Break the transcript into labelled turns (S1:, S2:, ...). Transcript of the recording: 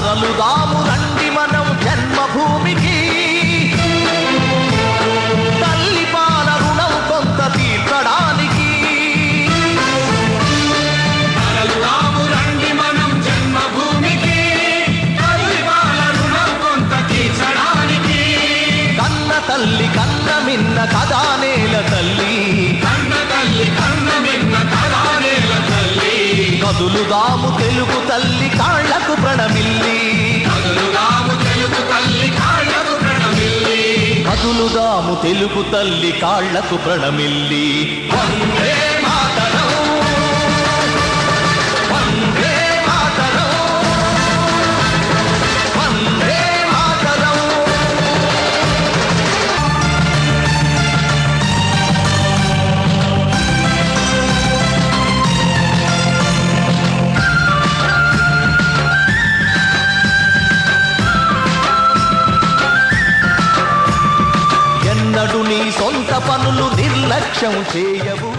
S1: తరలుదాము రండి మనం జన్మభూమికి, తల్లి పాల రుణం కొంత తీర్చడానికి.
S2: తరలుదాము రండి మనం జన్మభూమికి, తల్లి పాల రుణం కొంత తీర్చడానికి.
S1: కన్న తల్లి కన్న మిన్న కదా నేల తల్లి,
S2: కన్న తల్లి కన్న మిన్న కదా నేల తల్లి.
S1: కదులుదాము తెలుగు తల్లి కాళ్లకు ప్రణమిల్లి,
S2: కదులుదాము తెలుగు తల్లి కాళ్లకు ప్రణమిల్లి.
S1: కదులుదాము తెలుగు తల్లి కాళ్లకు ప్రణమిల్లి. వందే మాతరం, వందే మాతరం, వందే మాతరం. ఎన్నడు నీ సొంత పనులు నిర్లక్ష్యం చేయవు.